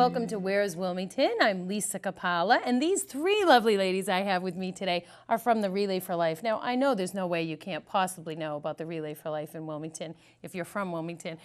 welcome to Where's Wilmington. I'm Lisa Capala, and these three lovely ladies I have with me today are from the Relay for Life. Now, I know there's no way you can't possibly know about the Relay for Life in Wilmington if you're from Wilmington,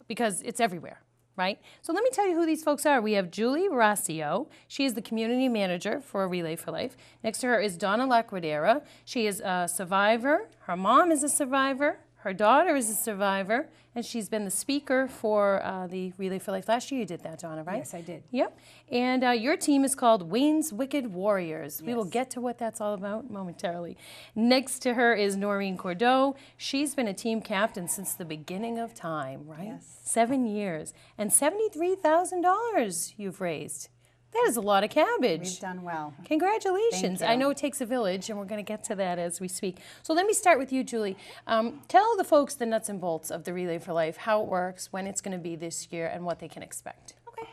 because it's everywhere, right? So let me tell you who these folks are. We have Julie Rossio. She is the community manager for Relay for Life. Next to her is Donna Lacrodera. She is a survivor. Her mom is a survivor. Her daughter is a survivor, and she's been the speaker for the Relay for Life. Last year you did that, Donna, right? Yes, I did. Yep. And your team is called Wayne's Wicked Warriors. Yes. We will get to what that's all about momentarily. Next to her is Noreen Cordeau. She's been a team captain since the beginning of time, right? Yes. 7 years. And $73,000 you've raised. That is a lot of cabbage. We've done well. Congratulations. Thank you. I know it takes a village, and we're going to get to that as we speak. So let me start with you, Julie. Tell the folks the nuts and bolts of the Relay for Life, how it works, when it's going to be this year, and what they can expect. Okay.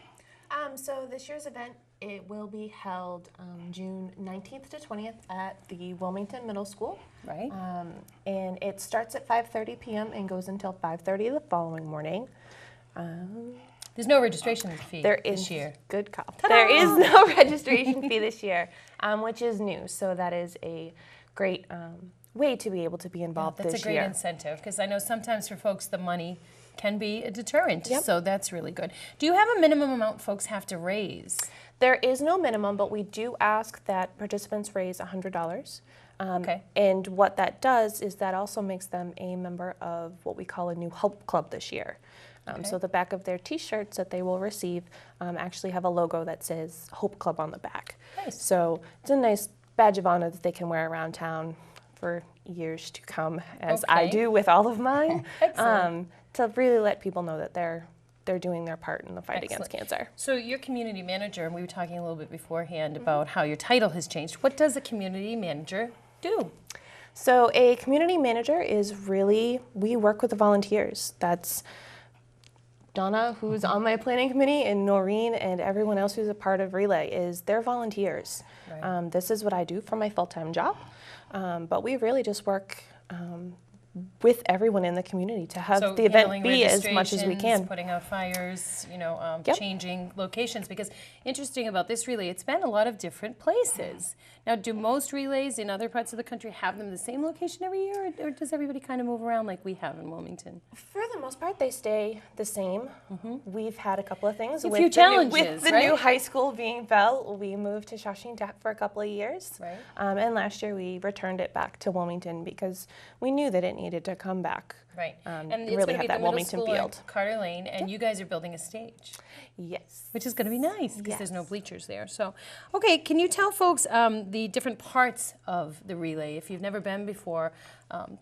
So this year's event, it will be held June 19th to 20th at the Wilmington Middle School. Right. And it starts at 5:30 p.m. and goes until 5:30 the following morning. There's no registration fee There this is year. Good call. There is no registration fee this year, which is new. So that is a great way to be able to be involved That's this a great year. incentive, because I know sometimes for folks the money can be a deterrent. Yep. So that's really good. Do you have a minimum amount folks have to raise? There is no minimum, but we do ask that participants raise $100. Okay. And what that does is that also makes them a member of what we call a new Hope Club this year. Okay. So the back of their T-shirts that they will receive actually have a logo that says Hope Club on the back. Nice. So it's a nice badge of honor that they can wear around town for years to come, as I Okay. do with all of mine, Excellent. to really let people know that they're doing their part in the fight Excellent. against cancer. So you're community manager, and we were talking a little bit beforehand about how your title has changed. What does a community manager do? So a community manager is really, we work with the volunteers. That's Donna, who's on my planning committee, and Noreen, and everyone else who's a part of Relay, they're volunteers. Right. This is what I do for my full-time job, but we really just work with everyone in the community to have So the event handling be as much as we registrations, can. putting out fires, Yep. changing locations. Because interesting about this relay, it's been a lot of different places. Now, do most relays in other parts of the country have them the same location every year, or does everybody kind of move around like we have in Wilmington? For the most part, they stay the same. We've had a couple of things. A with few the challenges, new, with the right? new high school being built, we moved to Shawshing for a couple of years. Right. And last year we returned it back to Wilmington because we knew that it needed to come back. Right. And And it's really going to have be that the middle Wilmington school field. on Carter Lane, and you guys are building a stage, Yes. which is going to be nice because there's no Yes. bleachers there. So, okay, can you tell folks the different parts of the relay? If you've never been before,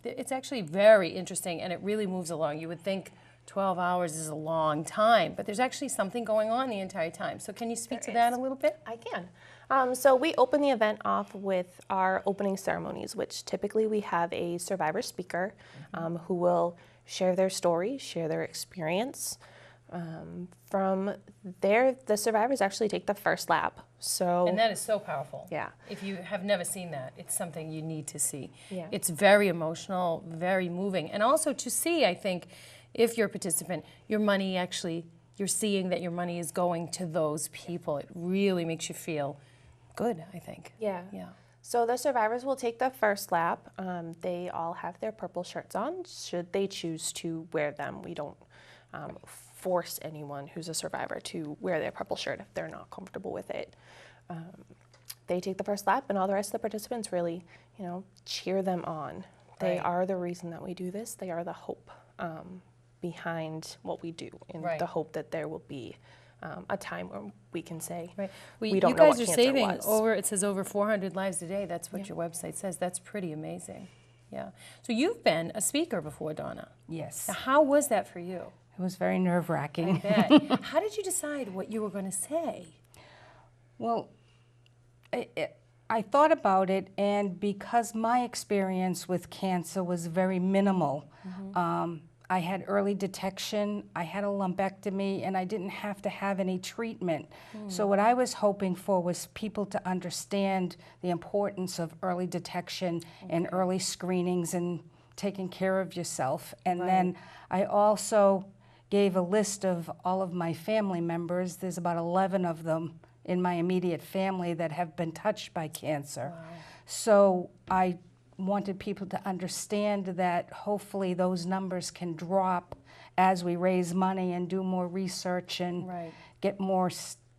it's actually very interesting, and it really moves along. You would think 12 hours is a long time, but there's actually something going on the entire time. So can you speak to that a little bit? I can. So we open the event off with our opening ceremonies, which typically we have a survivor speaker who will share their story, share their experience. From there, the survivors actually take the first lap. So And that is so powerful. Yeah. If you have never seen that, it's something you need to see. Yeah. It's very emotional, very moving. And also to see, I think, if you're a participant, your money actually, you're seeing that your money is going to those people. It really makes you feel good, I think. Yeah. Yeah. So the survivors will take the first lap. They all have their purple shirts on, should they choose to wear them. We don't force anyone who's a survivor to wear their purple shirt if they're not comfortable with it. They take the first lap, and all the rest of the participants really, cheer them on. They Right. are the reason that we do this. They are the hope behind what we do, and Right. the hope that there will be a time where we can say, Right. we don't you know guys what are cancer saving was. it says over 400 lives a day. That's what your website says. That's pretty amazing. Yeah. So you've been a speaker before, Donna. Yes. Now, how was that for you? It was very nerve-wracking. Bet. How did you decide what you were going to say? Well, I thought about it, and because my experience with cancer was very minimal, I had early detection, I had a lumpectomy, and I didn't have to have any treatment. So what I was hoping for was people to understand the importance of early detection and early screenings and taking care of yourself. And then I also gave a list of all of my family members. There's about 11 of them in my immediate family that have been touched by cancer. Wow. So I wanted people to understand that hopefully those numbers can drop as we raise money and do more research and Right. get more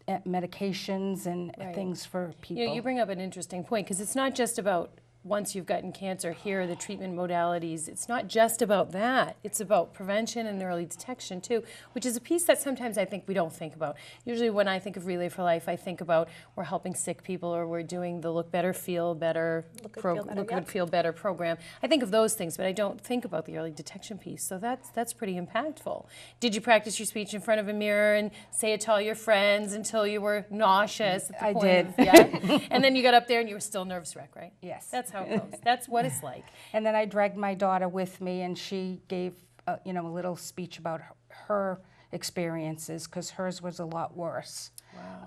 medications and Right. things for people. You know, you bring up an interesting point, because it's not just about once you've gotten cancer, here are the treatment modalities. It's not just about that. It's about prevention and early detection too, which is a piece that sometimes I think we don't think about. Usually when I think of Relay for Life, I think about we're helping sick people, or we're doing the Look Better, Feel Better, Look Good, Feel Better, Look yep. Good, Feel Better program. I think of those things, but I don't think about the early detection piece. So that's pretty impactful. Did you practice your speech in front of a mirror and say it to all your friends until you were nauseous at the I point did. of, yeah? And then you got up there and you were still nervous wreck, right? Yes. That's how it goes. That's what it's like. And then I dragged my daughter with me, and she gave a little speech about her experiences, because hers was a lot worse.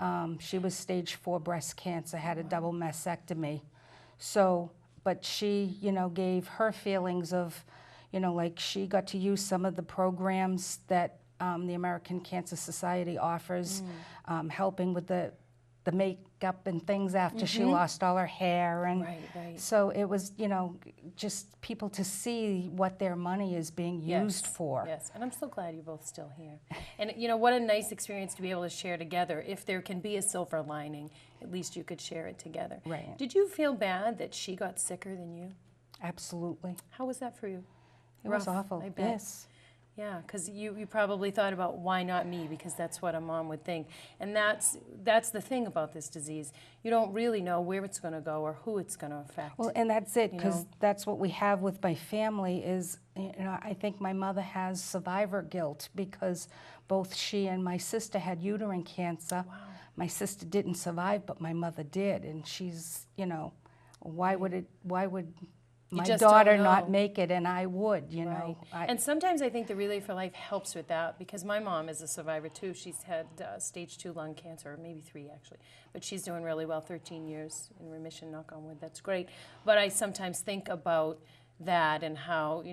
Wow. She was stage 4 breast cancer, had a double mastectomy. So, but she, gave her feelings of, like she got to use some of the programs that the American Cancer Society offers, helping with the makeup and things after she lost all her hair. And Right. so it was, just people to see what their money is being used for. Yes, and I'm so glad you're both still here. And what a nice experience to be able to share together. If there can be a silver lining, at least you could share it together. Right. Did you feel bad that she got sicker than you? Absolutely. How was that for you? It was Rough, awful. I bet. Yes. Yeah, because you probably thought about, why not me, because that's what a mom would think. And that's the thing about this disease. You don't really know where it's going to go or who it's going to affect. Well, and that's it, you because know? that's what we have with my family is, I think my mother has survivor guilt, because both she and my sister had uterine cancer. Wow. My sister didn't survive, but my mother did, and she's, why would my just daughter don't not know. make it, and I would, Right. And sometimes I think the Relay for Life helps with that, because my mom is a survivor too. She's had stage 2 lung cancer, or maybe 3 actually, but she's doing really well, 13 years in remission, knock on wood, that's great. But I sometimes think about that and how,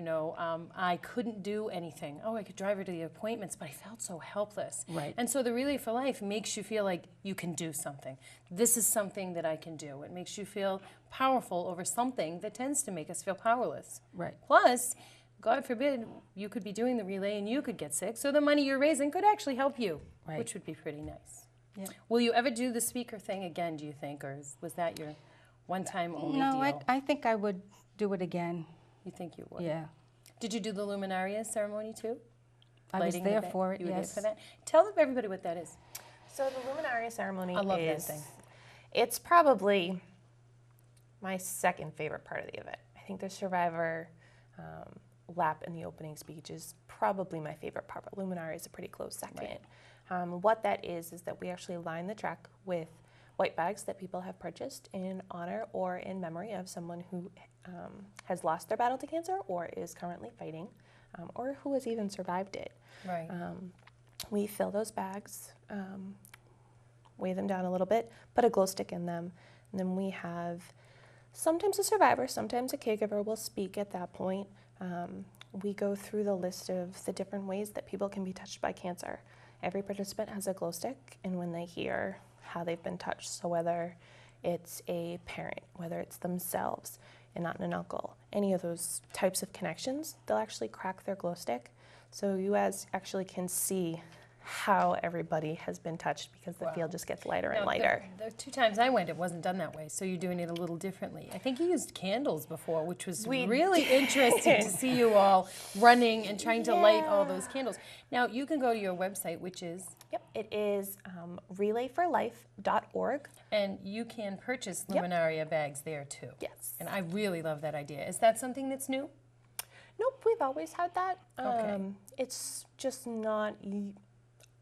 I couldn't do anything. Oh, I could drive her to the appointments, but I felt so helpless. Right. And so the Relay for Life makes you feel like you can do something. This is something that I can do. It makes you feel powerful over something that tends to make us feel powerless. Right. Plus, God forbid, you could be doing the relay and you could get sick, so the money you're raising could actually help you, Right. which would be pretty nice. Yeah. Will you ever do the speaker thing again, do you think, or was that your one-time only No, deal? I think I would do it again. You think you would? Yeah. Did you do the Luminaria ceremony too? I was Lighting the there ba- for it, You were yes. there for that? Tell everybody what that is. So the Luminaria ceremony I love that is, thing. it's probably my second favorite part of the event. I think the survivor lap in the opening speech is probably my favorite part, but Luminaria is a pretty close second. What that is that we actually line the track with white bags that people have purchased in honor or in memory of someone who has lost their battle to cancer or is currently fighting, or who has even survived it. Right. We fill those bags, weigh them down a little bit, put a glow stick in them, and then we have sometimes a survivor, sometimes a caregiver will speak at that point. We go through the list of the different ways that people can be touched by cancer. Every participant has a glow stick, and when they hear how they've been touched, so whether it's a parent, whether it's themselves, an aunt and an uncle, any of those types of connections, they'll actually crack their glow stick. So you actually can see how everybody has been touched, because the Wow. field just gets lighter and Now, lighter. The 2 times I went, it wasn't done that way, so you're doing it a little differently. I think you used candles before, which was We really interesting to see you all running and trying to light all those candles. Now, you can go to your website, which is, Yep, it is relayforlife.org. and you can purchase Yep. Luminaria bags there too. Yes. And I really love that idea. Is that something that's new? Nope, we've always had that. Okay. It's just not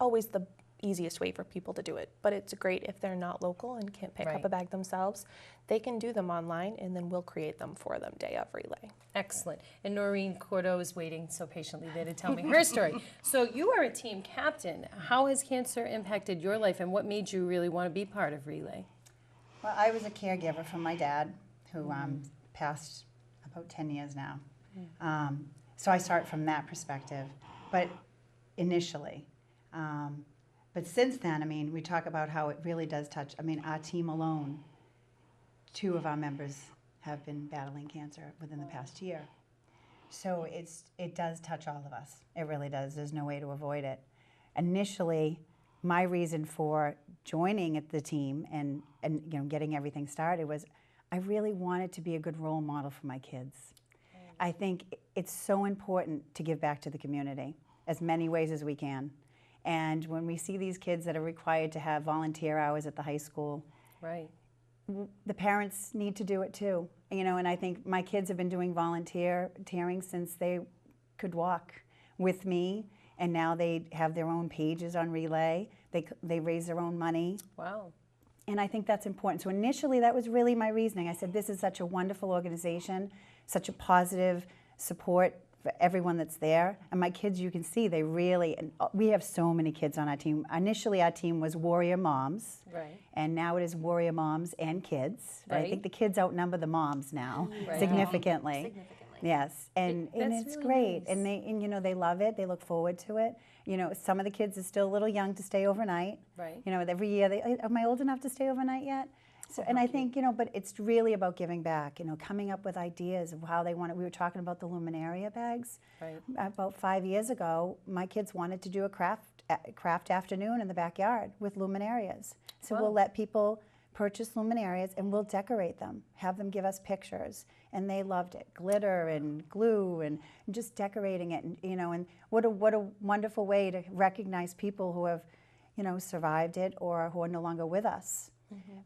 always the easiest way for people to do it, but it's great if they're not local and can't pick Right. up a bag themselves. They can do them online, and then we'll create them for them day of relay. Excellent. And Noreen Cordeau is waiting so patiently there to tell me her story. So you are a team captain. How has cancer impacted your life, and what made you really want to be part of Relay? Well, I was a caregiver for my dad, who passed about 10 years now. So I start from that perspective. But initially. But since then, I mean, we talk about how it really does touch. I mean, our team alone, 2 of our members have been battling cancer within the past year. So it does touch all of us. It really does. There's no way to avoid it. Initially, my reason for joining the team and getting everything started was I really wanted to be a good role model for my kids. I think it's so important to give back to the community as many ways as we can. And when we see these kids that are required to have volunteer hours at the high school, Right. the parents need to do it too. And I think my kids have been doing volunteering since they could walk with me, and now they have their own pages on Relay. They raise their own money. Wow. And I think that's important. So initially, that was really my reasoning. I said, this is such a wonderful organization, such a positive support for everyone that's there. And my kids, you can see, and we have so many kids on our team. Initially, our team was Warrior Moms. Right. And now it is Warrior Moms and Kids. Right. I think the kids outnumber the moms now Right. significantly. Yes, and That's it's really great. nice. And they love it. They look forward to it. Some of the kids are still a little young to stay overnight. Right. Every year am I old enough to stay overnight yet? So, and I think, but it's really about giving back, coming up with ideas of how they want it. We were talking about the Luminaria bags. Right. About 5 years ago, my kids wanted to do a craft afternoon in the backyard with luminarias. So Wow. we'll let people purchase luminarias and we'll decorate them, have them give us pictures. And they loved it. Glitter and glue and just decorating it. And what a wonderful way to recognize people who have, survived it or who are no longer with us.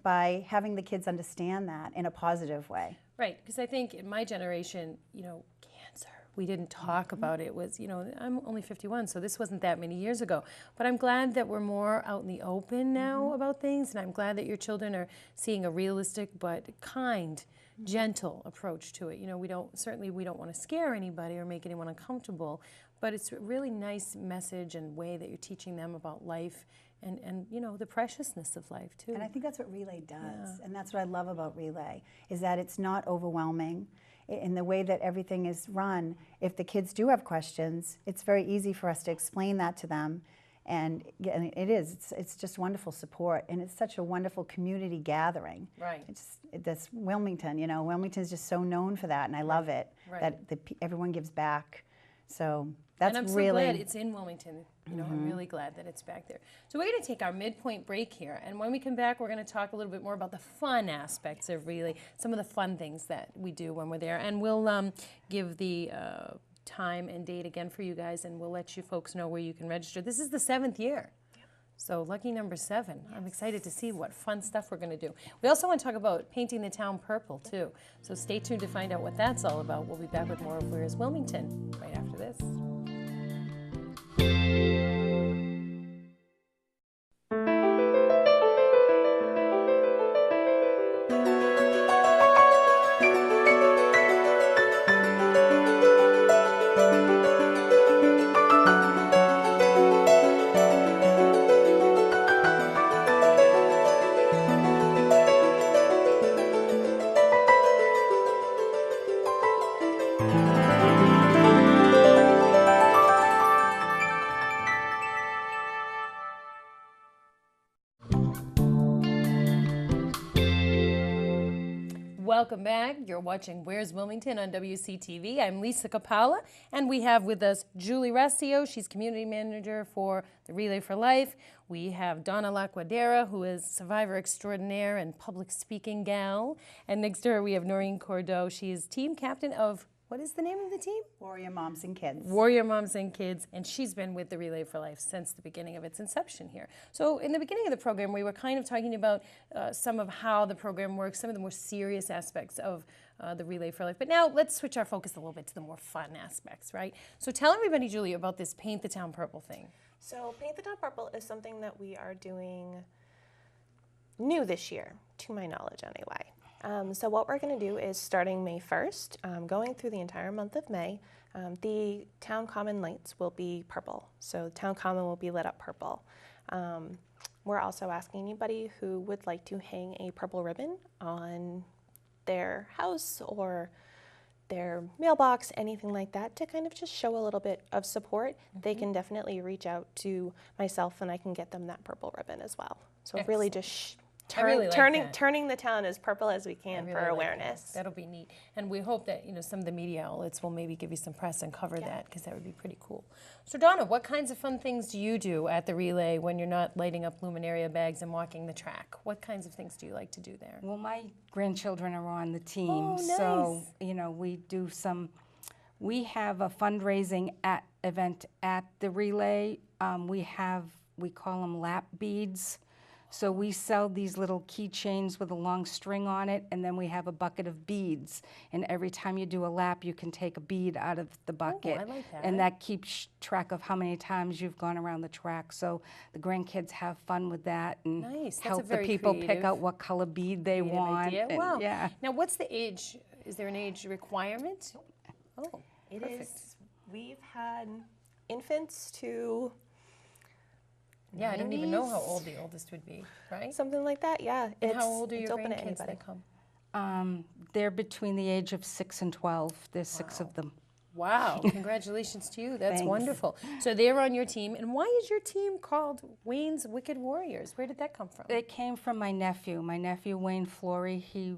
By having the kids understand that in a positive way. Right, because I think in my generation, cancer, we didn't talk about it. Was, I'm only 51, so this wasn't that many years ago. But I'm glad that we're more out in the open now about things, and I'm glad that your children are seeing a realistic but kind, gentle approach to it. We don't want to scare anybody or make anyone uncomfortable, but it's a really nice message and way that you're teaching them about life and the preciousness of life too. And I think that's what Relay does. And that's what I love about Relay, is that it's not overwhelming. In the way that everything is run, if the kids do have questions, it's very easy for us to explain that to them. And it's just wonderful support. And it's such a wonderful community gathering. Right. This Wilmington, Wilmington is just so known for that. And I love it, Right. that everyone gives back. So that's and I'm really... so glad it's in Wilmington. I'm really glad that it's back there. So we're going to take our midpoint break here, and when we come back, we're going to talk a little bit more about the fun aspects of Relay, some of the fun things that we do when we're there, and we'll give the time and date again for you guys, and we'll let you folks know where you can register. This is the 7th year. So lucky number 7. Yes. I'm excited to see what fun stuff we're going to do. We also want to talk about painting the town purple, too. So stay tuned to find out what that's all about. We'll be back with more of Where's Wilmington right after this. Welcome back. You're watching Where's Wilmington on WCTV. I'm Lisa Capalla, and we have with us Julie Restio. She's community manager for the Relay for Life. We have Donna Laquadera, who is survivor extraordinaire and public speaking gal. And next to her, we have Noreen Cordeau. She is team captain of, what is the name of the team? Warrior Moms and Kids. Warrior Moms and Kids, and she's been with the Relay for Life since the beginning of its inception here. So in the beginning of the program, we were kind of talking about some of how the program works, some of the more serious aspects of the Relay for Life. But now let's switch our focus a little bit to the more fun aspects, right? So tell everybody, Julie, about this Paint the Town Purple thing. So Paint the Town Purple is something that we are doing new this year, to my knowledge anyway. So what we're going to do is starting May 1st, going through the entire month of May, the town common lights will be purple. So the town common will be lit up purple. We're also asking anybody who would like to hang a purple ribbon on their house or their mailbox, anything like that, to kind of just show a little bit of support, they can definitely reach out to myself and I can get them that purple ribbon as well. So really just I really like that. turning the town as purple as we can I for really like awareness. that. That'll be neat. And we hope that, some of the media outlets will maybe give you some press and cover that, because that would be pretty cool. So Donna, what kinds of fun things do you do at the relay when you're not lighting up luminaria bags and walking the track? What kinds of things do you like to do there? Well, my grandchildren are on the team, Oh, so nice. we have a fundraising event at the relay. We call them lap beads. So we sell these little keychains with a long string on it, and then we have a bucket of beads. And every time you do a lap, you can take a bead out of the bucket. I like that. And that keeps track of how many times you've gone around the track. So the grandkids have fun with that and Nice. That's a help the very people pick creative- out what color bead they Creative want. idea. and- Wow. Yeah. Now, what's the age? Is there an age requirement? Oh, It perfect. is, we've had infants to Yeah, I don't even know how old the oldest would be, right? something like that, yeah. And how old are it's your open to grandkids anybody. that come? They're between the age of 6 and 12. There's 6 of them. Wow, congratulations to you. That's Thanks. wonderful. So they're on your team. And why is your team called Wayne's Wicked Warriors? Where did that come from? It came from my nephew. My nephew, Wayne Flory, he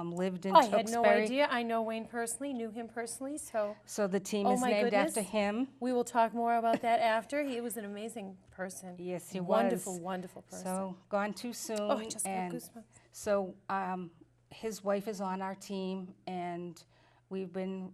lived in I Tewksbury. had no idea. I know Wayne personally, knew him personally, so So the team Oh is my named after goodness. him. we will talk more about that after. He was an amazing person. Yes, he Wonderful, was. wonderful person. So gone too soon. Oh, I just got and goosebumps. so his wife is on our team, and we've been,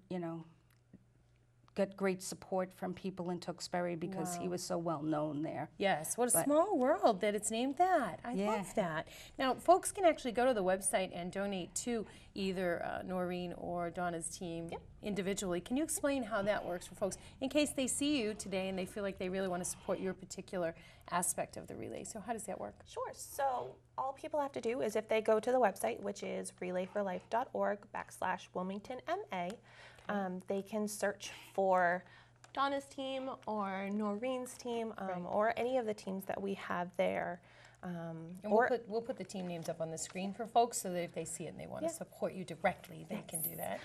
got great support from people in Tewksbury because he was so well known there. Yes, what a But- small world that it's named that. I Yeah. love that. Now, folks can actually go to the website and donate to either Noreen or Donna's team individually. Can you explain how that works for folks in case they see you today and they feel like they really want to support your particular aspect of the relay? So how does that work? Sure. So all people have to do is if they go to the website, which is relayforlife.org/WilmingtonMA, they can search for Donna's team or Noreen's team or any of the teams that we have there. And Or- we'll put the team names up on the screen for folks so that if they see it and they want to support you directly, they can do that.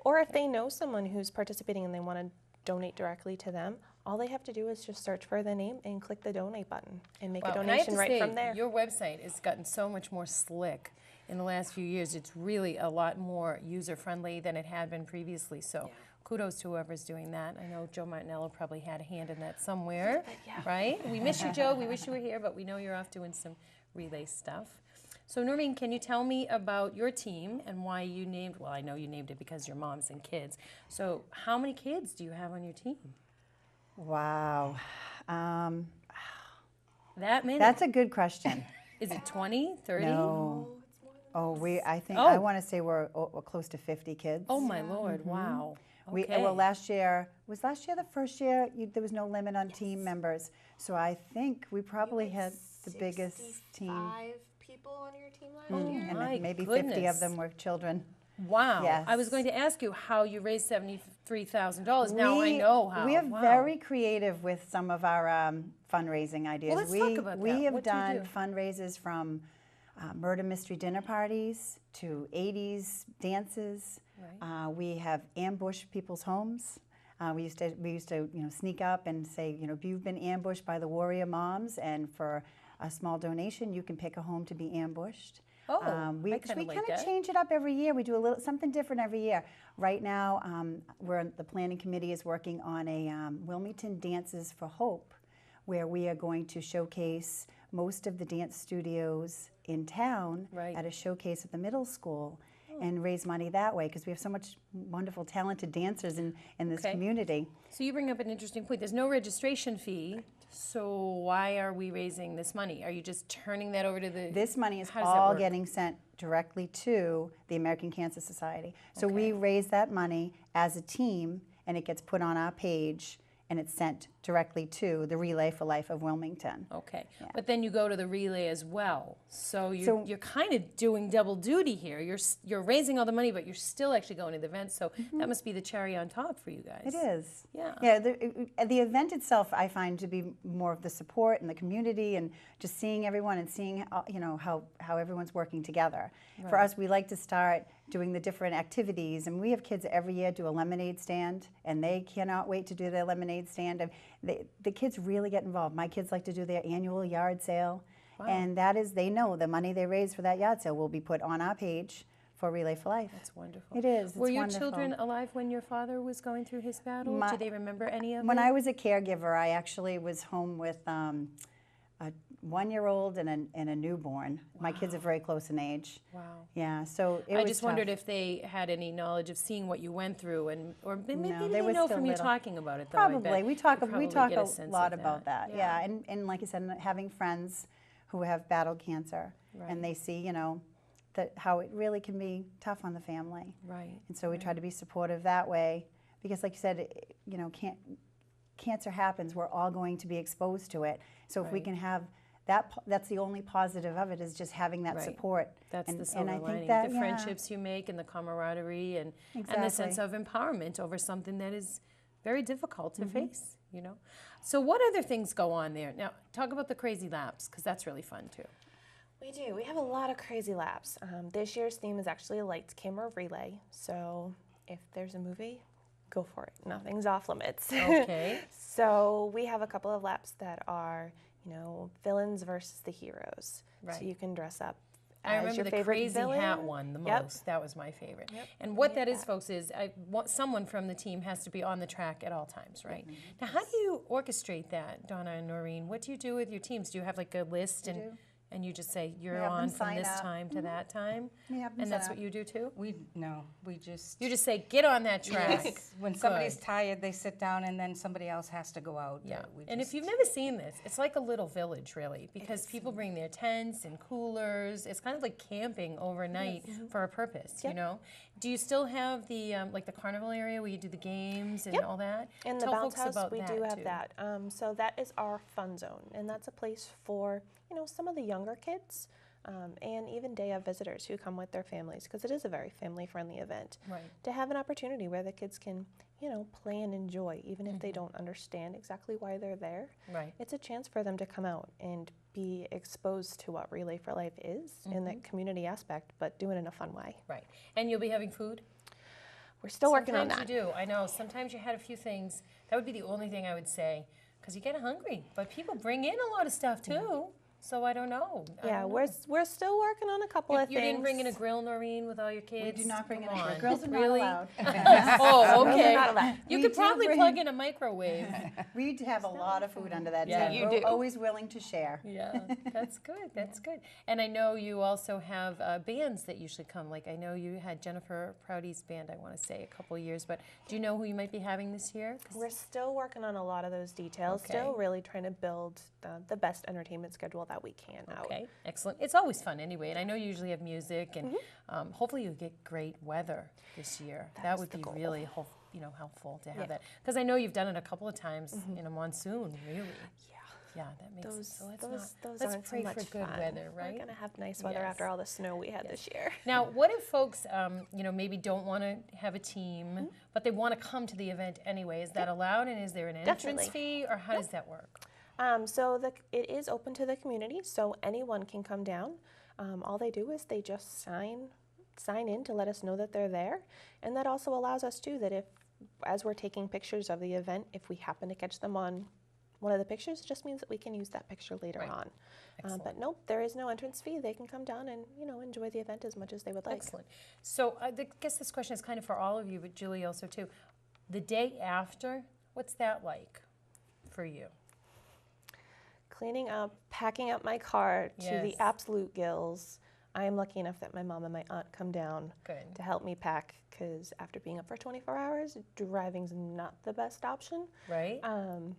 Or if they know someone who's participating and they want to donate directly to them, all they have to do is just search for the name and click the donate button and make a Wow, and I have donation to right say, from there. your website has gotten so much more slick in the last few years. It's really a lot more user-friendly than it had been previously. So kudos to whoever's doing that. I know Joe Martinello probably had a hand in that somewhere, right? We miss you, Joe. We wish you were here, but we know you're off doing some relay stuff. So Noreen, can you tell me about your team and why you named, well, I know you named it because your moms and kids. So how many kids do you have on your team? Wow. That many? That's a good question. Is it 20, 30? No. Oh, I Oh. want to say we're close to 50 kids. Oh my Lord, wow. Okay. Well, last year the first year there was no limit on team members. So I think we probably had the biggest team. 65 people on your team last Oh year. And my then maybe 50 goodness. of them were children. Wow. Yes. I was going to ask you how you raised $73,000. Now I know how. We are Wow. very creative with some of our fundraising ideas. Well, let's talk about we that. have What do you done do? fundraisers from murder mystery dinner parties to 80s dances. Right. We have ambushed people's homes. We used to sneak up and say, if you've been ambushed by the warrior moms, and for a small donation, you can pick a home to be ambushed. Oh, we I kinda like kind of that. change it up every year. We do something different every year. Right now, the planning committee is working on a Wilmington Dances for Hope, where we are going to showcase most of the dance studios in town Right. at a showcase at the middle school and raise money that way, because we have so much wonderful, talented dancers in this Okay. community. So you bring up an interesting point. There's no registration fee. So why are we raising this money? Are you just turning that over to the... This money is How does that all work? getting sent directly to the American Cancer Society. So Okay. we raise that money as a team, and it gets put on our page, and it's sent directly to the Relay for Life of Wilmington. Okay, Yeah. but then you go to the relay as well. So So- you're kind of doing double duty here. You're raising all the money, but you're still actually going to the event. So that must be the cherry on top for you guys. It is. Yeah. Yeah, the event itself I find to be more of the support and the community and just seeing everyone and seeing how everyone's working together. For us, we like to start doing the different activities, and we have kids every year do a lemonade stand, and they cannot wait to do their lemonade stand. And the kids really get involved. My kids like to do their annual yard sale, and that is, they know the money they raise for that yard sale will be put on our page for Relay for Life. That's wonderful. It is. It's Were your wonderful. children alive when your father was going through his battle? My- Do they remember any of When it? I was a caregiver, I actually was home with a 1-year-old and a newborn. My kids are very close in age. Wow. Yeah, so it I was just tough. wondered if they had any knowledge of seeing what you went through, or maybe No, they they were know still from you little. talking about it. Though, I bet. Probably. We You talk probably a get a sense lot of about that. Yeah, and like I said, having friends who have battled cancer, and they see, that how it really can be tough on the family. Right. And so we try to be supportive that way, because like you said, cancer happens. We're all going to be exposed to it. So if we Right. can have that's the only positive of it, is just having that Right. support. That's the and silver I lining. think that The friendships you make and the camaraderie and the sense Exactly. of empowerment over something that is very difficult to face, So what other things go on there? Now, talk about the crazy laps, because that's really fun too. We do. We have a lot of crazy laps. This year's theme is actually a lights, camera, relay. So if there's a movie, go for it. Nothing's off limits. Okay. So we have a couple of laps that are, villains versus the heroes. Right. So you can dress up I as remember your the favorite crazy villain. hat one the Yep. most. That was my favorite. Yep. And what We that have is, folks, is someone from the team has to be on the track at all times, right? Now, how do you orchestrate that, Donna and Noreen? What do you do with your teams? Do you have like a list and you just say you're have them on from sign this up. time to that time? We have them And that's sign what you do too? We You just say, get on that track. Yes. When somebody's tired, they sit down, and then somebody else has to go out. Yeah, We and if just- you've never seen this, it's like a little village, really, because people bring their tents and coolers. It's kind of like camping overnight for a purpose, Do you still have the like the carnival area where you do the games and all that? In the Tell bounce folks house, about we that, do have too. that. So that is our fun zone, and that's a place for some of the younger kids, and even day of visitors who come with their families, because it is a very family-friendly event. Right. To have an opportunity where the kids can, play and enjoy, even if they don't understand exactly why they're there. Right. It's a chance for them to come out and be exposed to what Relay for Life is in that community aspect, but do it in a fun way. Right. And you'll be having food? We're still working on that. Sometimes you do. I know. Sometimes you had a few things. That would be the only thing I would say, because you get hungry. But people bring in a lot of stuff too. So I don't know. Yeah, we're still working on a couple of You things. didn't bring in a grill, Noreen, with all your kids? We do not bring in Come a grill. on. Girls are not Really? allowed. Oh, okay. not allowed. You We could do probably bring- plug in a microwave. We have a lot of food under that Yeah, tent. you We're do. always willing to share. Yeah, that's good. That's good. And I know you also have bands that usually come. Like I know you had Jennifer Prouty's band, I want to say, a couple of years. But do you know who you might be having this year? 'Cause- We're still working on a lot of those details. Okay. Still really trying to build the best entertainment schedule that we can out. Okay, excellent. It's always fun anyway, and I know you usually have music, and hopefully you get great weather this year. That is would the be goal. really helpful to have that, because I know you've done it a couple of times in a monsoon. Really? Yeah, that makes sense. So Those let's aren't pray so much for good fun. weather, right? We're gonna have nice weather Yes. after all the snow we had this year. Now, what if folks, maybe don't want to have a team, but they want to come to the event anyway? Is that allowed, and is there an entrance Definitely. fee, or how does that work? It is open to the community, so anyone can come down. All they do is they just sign in to let us know that they're there, and that also allows us too that if, as we're taking pictures of the event, if we happen to catch them on one of the pictures, it just means that we can use that picture later on. But nope, there is no entrance fee. They can come down and enjoy the event as much as they would like. Excellent. So I guess this question is kind of for all of you, but Julie also too. The day after, what's that like for you? Cleaning up, packing up my car to Yes. the absolute gills. I am lucky enough that my mom and my aunt come down Good. to help me pack, because after being up for 24 hours, driving's not the best option. Right? I'm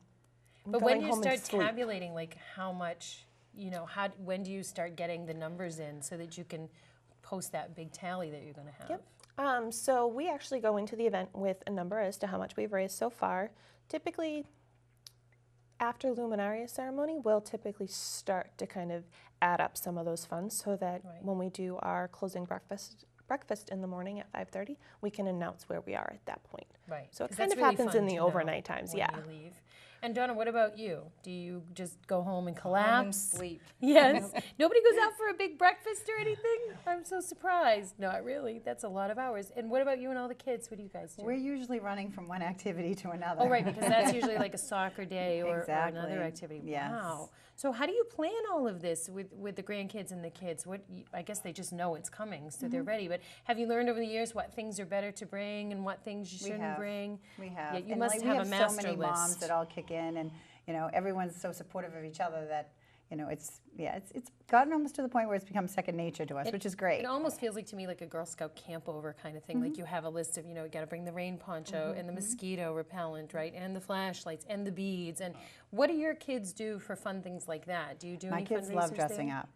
But when going do you home and start sleep. tabulating, like how much, when do you start getting the numbers in so that you can post that big tally that you're going to have? Yep. So we actually go into the event with a number as to how much we've raised so far. Typically, After Luminaria ceremony, we'll typically start to kind of add up some of those funds so that Right. when we do our closing breakfast in the morning at 5:30, we can announce where we are at that point. Right. So it 'Cause kind that's of really happens fun in the to know overnight times, when yeah. you leave. And Donna, what about you? Do you just go home and Home and collapse? sleep. Yes. Nobody goes out for a big breakfast or anything? I'm so surprised. Not really. That's a lot of hours. And what about you and all the kids? What do you guys do? We're usually running from one activity to another. Oh, right, because that's usually like a soccer day or Exactly. another activity. Yes. Wow. So how do you plan all of this with the grandkids and the kids? I guess they just know it's coming, so they're ready. But have you learned over the years what things are better to bring and what things you shouldn't bring? We have. Yeah, you And, must like, have a we have master so many moms list. that all kick in, and everyone's so supportive of each other that it's gotten almost to the point where it's become second nature to us, which is great. It almost feels like to me like a Girl Scout camp over kind of thing. Like you have a list of, you got to bring the rain poncho and the mosquito repellent, right? And the flashlights and the beads. And what do your kids do for fun things like that? Do you do My any kids love fundraisers dressing there? up.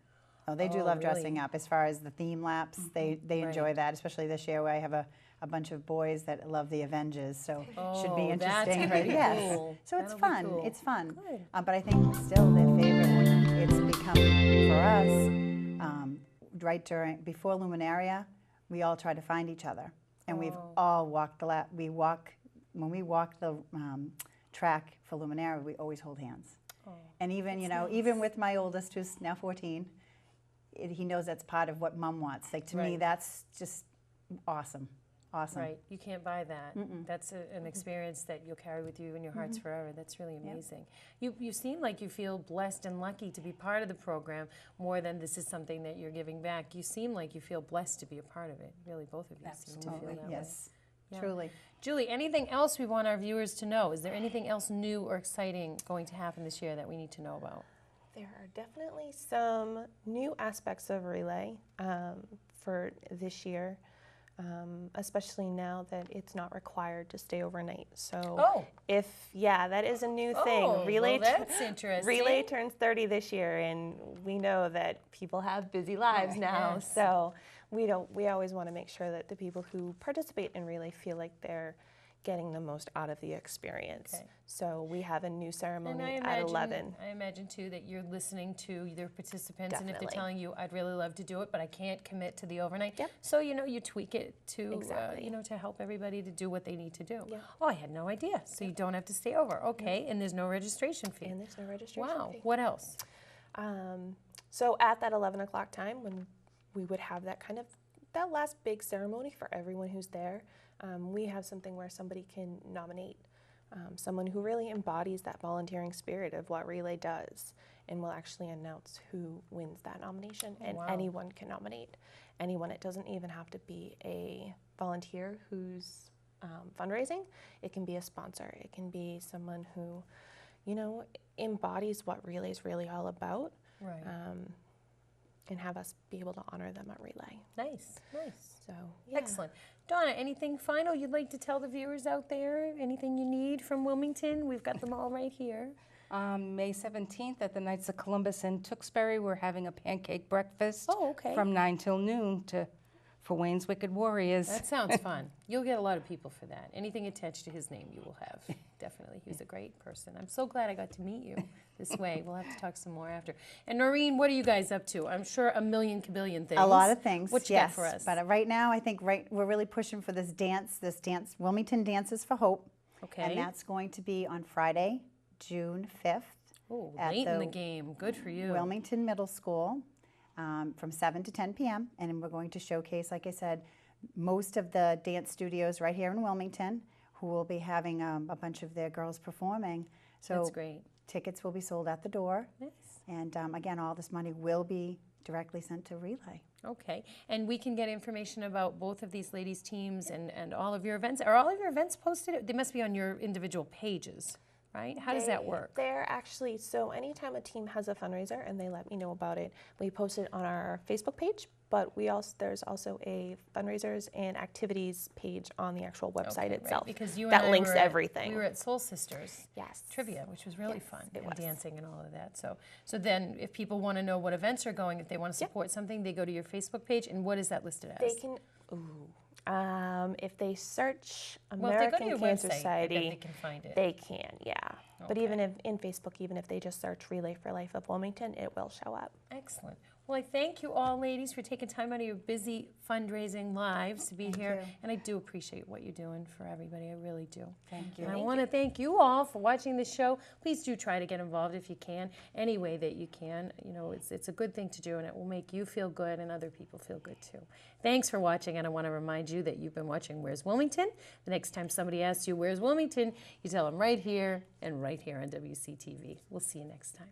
Oh, they do Oh, love really? dressing up. As far as the theme laps, they enjoy Right. that, especially this year where I have a bunch of boys that love the Avengers, so should Oh, be that's interesting. gonna be Yes. cool. So it's That'll be fun. cool. It's fun. Good. But I think still their favorite, it's become for us, right before Luminaria, we all try to find each other. And we've all walked when we walk the track for Luminaria, we always hold hands. And even, even with my oldest, who's now 14, he knows that's part of what mom wants. Like, to me, Right. that's just awesome. Awesome. Right, you can't buy that. That's an experience that you'll carry with you in your hearts forever. That's really amazing. You seem like you feel blessed and lucky to be part of the program more than this is something that you're giving back. You seem like you feel blessed to be a part of it. Really, both of you seem to feel that way. Yes, Yeah. truly. Julie, anything else we want our viewers to know? Is there anything else new or exciting going to happen this year that we need to know about? There are definitely some new aspects of relay for this year, especially now that it's not required to stay overnight. So that is a new thing. Oh, well, that's interesting. Relay turns 30 this year, and we know that people have busy lives now. Yes. So we always want to make sure that the people who participate in relay feel like they're getting the most out of the experience. Okay. So we have a new And ceremony at 11. I imagine too that you're listening to their participants, and if they're Definitely. telling you, "I'd really love to do it, but I can't commit to the overnight," Yep. so you tweak it to Exactly. to help everybody to do what they need to do. Yeah. Oh, I had no idea. So you don't have to stay over. Okay, and there's no registration fee. And there's no registration Wow. fee. What else? So at that 11 o'clock time, when we would have that last big ceremony for everyone who's there, we have something where somebody can nominate someone who really embodies that volunteering spirit of what Relay does, and we'll actually announce who wins that nomination. And wow. anyone can nominate anyone. It doesn't even have to be a volunteer who's fundraising. It can be a sponsor. It can be someone who, embodies what Relay is really all about. Right. And have us be able to honor them at Relay. Nice. So, yeah. Excellent. Donna, anything final you'd like to tell the viewers out there? Anything you need from Wilmington? We've got them all right here. May 17th at the Knights of Columbus in Tewksbury, we're having a pancake breakfast Oh, okay. from 9 till noon for Wayne's Wicked Warriors. That sounds fun. You'll get a lot of people for that. Anything attached to his name you will have. Definitely. He was a great person. I'm so glad I got to meet you this way. We'll have to talk some more after. And Noreen, what are you guys up to? I'm sure a million kabillion things. A lot of things. What you yes. got for us? But right now, I think we're really pushing for this dance, Wilmington Dances for Hope. Okay. And that's going to be on Friday, June 5th. Oh, at late in the the game. Good for you. Wilmington Middle School from 7 to 10 p.m. And we're going to showcase, like I said, most of the dance studios right here in Wilmington, who will be having a bunch of their girls performing. So That's great. tickets will be sold at the door. Nice. And again, all this money will be directly sent to Relay. Okay. And we can get information about both of these ladies' teams and all of your events. Are all of your events posted? They must be on your individual pages, right? How does that work? They're actually, so anytime a team has a fundraiser and they let me know about it, we post it on our Facebook page, but there's also a fundraisers and activities page on the actual website Okay, right, itself. because you and that I links were at- everything. We were at Soul Sisters Yes. trivia, which was really fun, it and was. dancing and all of that. So then, if people want to know what events are going, if they want to support something, they go to your Facebook page. And what is that listed as? They can, If they search Well, if they go to American your Cancer website, I bet Society, they can find it. they can, yeah. But Okay. even if in Facebook, even if they just search Relay for Life of Wilmington, it will show up. Excellent. Well, I thank you all, ladies, for taking time out of your busy fundraising lives to be here. you. And I do appreciate what you're doing for everybody. I really do. Thank you. And I want to thank you all for watching the show. Please do try to get involved if you can, any way that you can. You know, it's a good thing to do, and it will make you feel good and other people feel good too. Thanks for watching, and I want to remind you that you've been watching Where's Wilmington? The next time somebody asks you, where's Wilmington? You tell them right here and right here on WCTV. We'll see you next time.